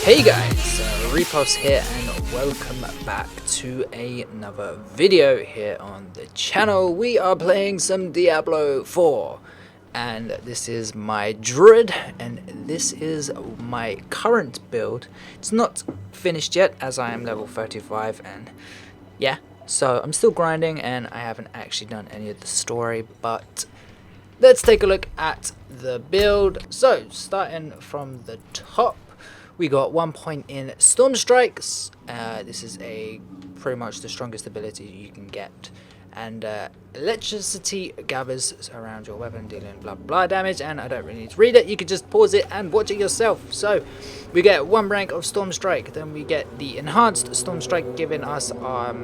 Hey guys, REPULSE here and welcome back to another video here on the channel. We are playing some Diablo 4 and this is my Druid and this is my current build. It's not finished yet as I am level 35 and yeah, so I'm still grinding and I haven't actually done any of the story, but let's take a look at the build. So starting from the top, we got 1 point in Storm Strikes. This is pretty much the strongest ability you can get. And electricity gathers around your weapon, dealing blah blah damage. And I don't really need to read it. You can just pause it and watch it yourself. So we get 1 rank of Storm Strike. Then we get the enhanced Storm Strike, giving us a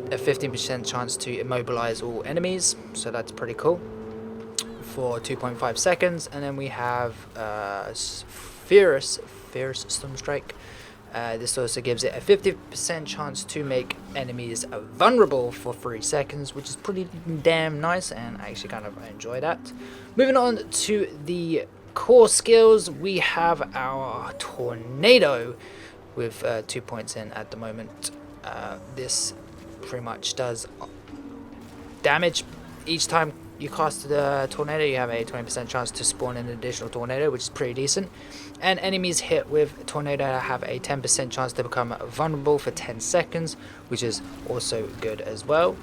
15% chance to immobilize all enemies. So that's pretty cool for 2.5 seconds. And then we have Fierce Storm Strike. This also gives it a 50% chance to make enemies vulnerable for 3 seconds, which is pretty damn nice, and I actually kind of enjoy that. Moving on to the core skills, we have our Tornado with 2 points in at the moment. This pretty much does damage. Each time you cast the tornado, you have a 20% chance to spawn an additional tornado, which is pretty decent. And enemies hit with tornado have a 10% chance to become vulnerable for 10 seconds, which is also good as well.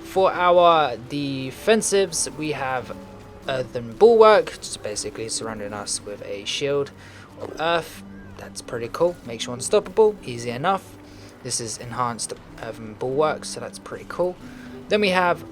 For our defensives, we have Earthen Bulwark, just basically surrounding us with a shield of earth. That's pretty cool, makes you unstoppable, easy enough. This is enhanced Earthen Bulwark, so that's pretty cool. Then we have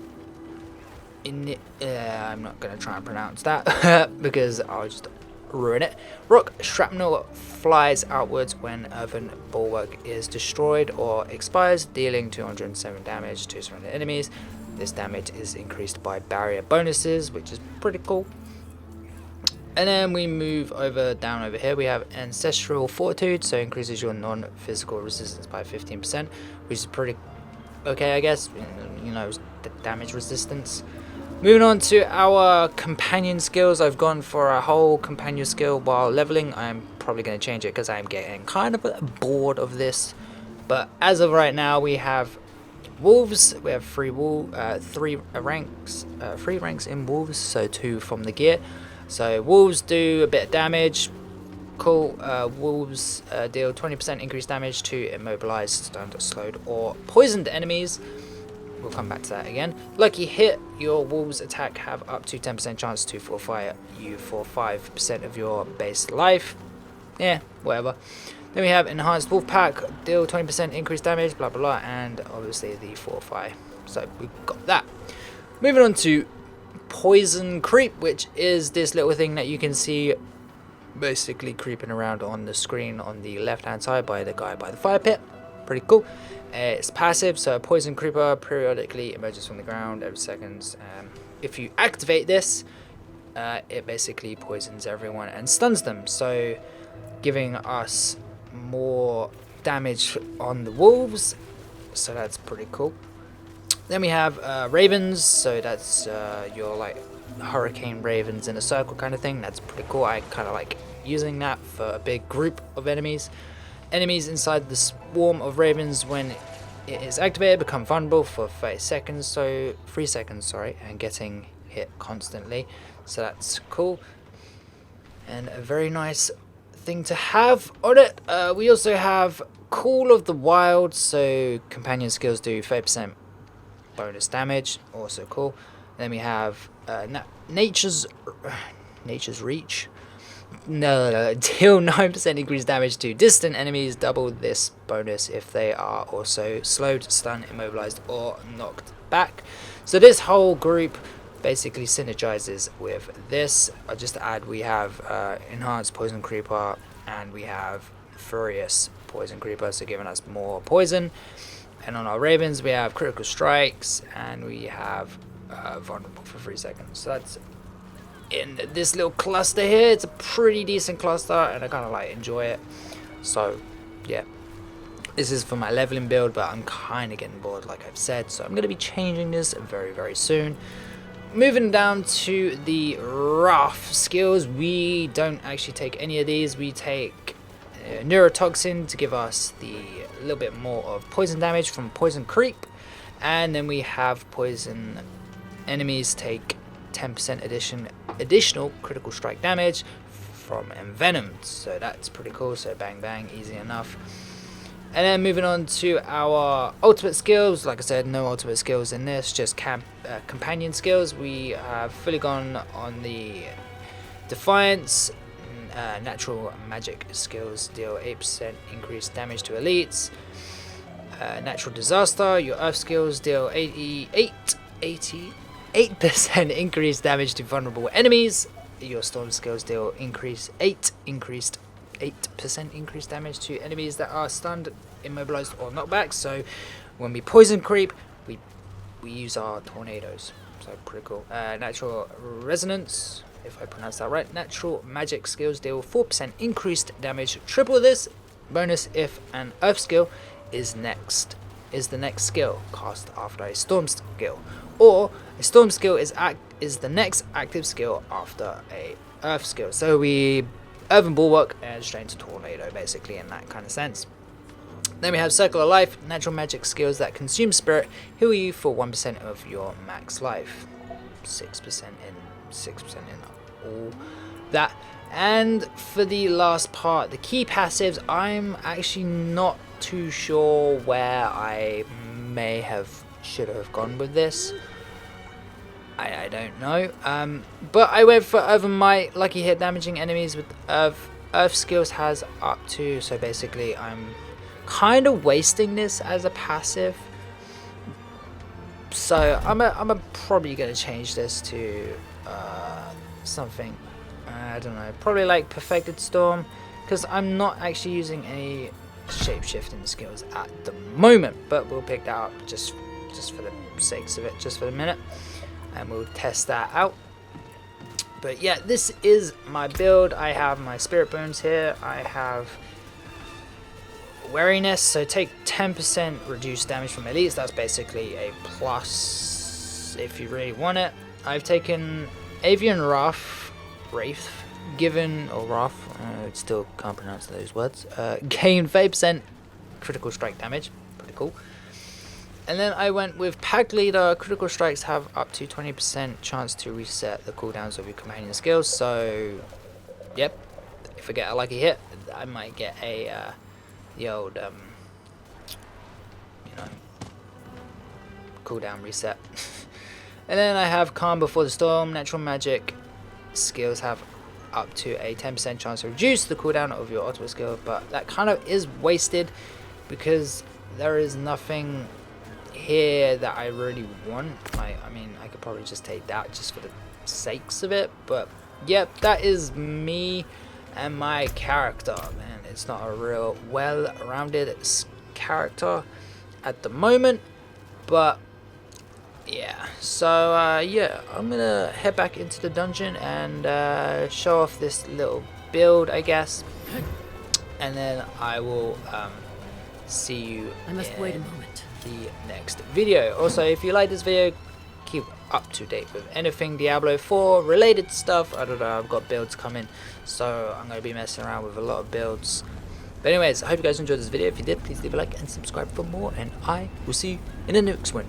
I'm not going to try and pronounce that because I'll just ruin it. Rock Shrapnel flies outwards when Earthen Bulwark is destroyed or expires, dealing 207 damage to surrounding enemies. This damage is increased by barrier bonuses, which is pretty cool. And then we move down over here. We have Ancestral Fortitude, so increases your non-physical resistance by 15%, which is pretty okay, I guess. You know, the damage resistance. Moving on to our companion skills, I've gone for a whole companion skill while leveling. I'm probably going to change it because I'm getting kind of bored of this. But as of right now, we have wolves. We have three ranks in wolves, so 2 from the gear. So wolves do a bit of damage. Cool. Wolves deal 20% increased damage to immobilized, stunned, slowed, or poisoned enemies. We'll come back to that again. Lucky hit, your wolves attack have up to 10% chance to forfeit you for 5% of your base life. Yeah, whatever. Then we have enhanced wolf pack, deal 20% increased damage, blah blah blah, and obviously the fortify. So we've got that. Moving on to poison creep, which is this little thing that you can see basically creeping around on the screen on the left hand side by the guy by the fire pit. Pretty cool. It's passive, so a poison creeper periodically emerges from the ground every seconds. If you activate this, it basically poisons everyone and stuns them, so giving us more damage on the wolves, so that's pretty cool. Then we have ravens, so that's your like hurricane ravens in a circle kind of thing. That's pretty cool. I kind of like using that for a big group of enemies. Enemies inside the swarm of ravens, when it is activated, become vulnerable for 3 seconds, and getting hit constantly. So that's cool. And a very nice thing to have on it. We also have Call of the Wild, so companion skills do 30% bonus damage, also cool. Then we have Nature's Reach. No, deal 9% increased damage to distant enemies, double this bonus if they are also slowed, stunned, immobilized, or knocked back. So this whole group basically synergizes with this. Just to add, we have enhanced poison creeper and we have furious poison creeper, so giving us more poison. And on our ravens, we have critical strikes and we have vulnerable for 3 seconds. So that's in this little cluster here. It's a pretty decent cluster and I kind of like enjoy it. So yeah, this is for my leveling build, but I'm kind of getting bored like I've said, so I'm going to be changing this very soon. Moving down to the rough skills, we don't actually take any of these. We take neurotoxin to give us the little bit more of poison damage from poison creep, and then we have poison enemies take 10% additional critical strike damage from envenomed, so that's pretty cool. So bang bang, easy enough. And then moving on to our ultimate skills. Like I said, no ultimate skills in this, just companion skills. We have fully gone on the Defiance. Natural magic skills deal 8% increased damage to elites. Natural disaster, your earth skills deal 88% increased damage to vulnerable enemies. Your storm skills deal increased 8% increased damage to enemies that are stunned, immobilized, or knocked back. So when we poison creep, we use our tornadoes. So pretty cool. Natural resonance, if I pronounce that right. Natural magic skills deal 4% increased damage. Triple this bonus if an earth skill is the next skill cast after a storm skill, or a storm skill is the next active skill after a earth skill. So we Earthen Bulwark and straight into Tornado, basically, in that kind of sense. Then we have Circle of Life, natural magic skills that consume spirit, heal you for 1% of your max life. 6% in all that. And for the last part, the key passives, I'm actually not too sure where I should have gone with this. I don't know, but I went for Earthen Might. Lucky hit damaging enemies with Earth skills has up to, so basically I'm kind of wasting this as a passive, so I'm probably going to change this to something, I don't know, probably like Perfected Storm, because I'm not actually using any shape-shifting skills at the moment, but we'll pick that up just for the sakes of it, just for a minute, and we'll test that out. But yeah, this is my build. I have my Spirit Bones here. I have Wariness, so take 10% reduced damage from elites. That's basically a plus if you really want it. I've taken Avian Wrath, still can't pronounce those words. Gain 5% critical strike damage, pretty cool. And then I went with Pack Leader. Critical strikes have up to 20% chance to reset the cooldowns of your companion skills. So, yep, if I get a lucky hit, I might get the old, cooldown reset. And then I have Calm Before the Storm. Natural magic skills have up to a 10% chance to reduce the cooldown of your ultimate skill, but that kind of is wasted because there is nothing here that I really want. I mean, I could probably just take that just for the sakes of it, but yep, that is me and my character, man. It's not a real well-rounded character at the moment, but yeah. So yeah, I'm gonna head back into the dungeon and show off this little build, I guess, and then I will see you wait a moment. The next video. Also, if you like this video, keep up to date with anything Diablo 4 related stuff. I don't know, I've got builds coming, so I'm going to be messing around with a lot of builds. But anyways, I hope you guys enjoyed this video. If you did, please leave a like and subscribe for more, and I will see you in the next one.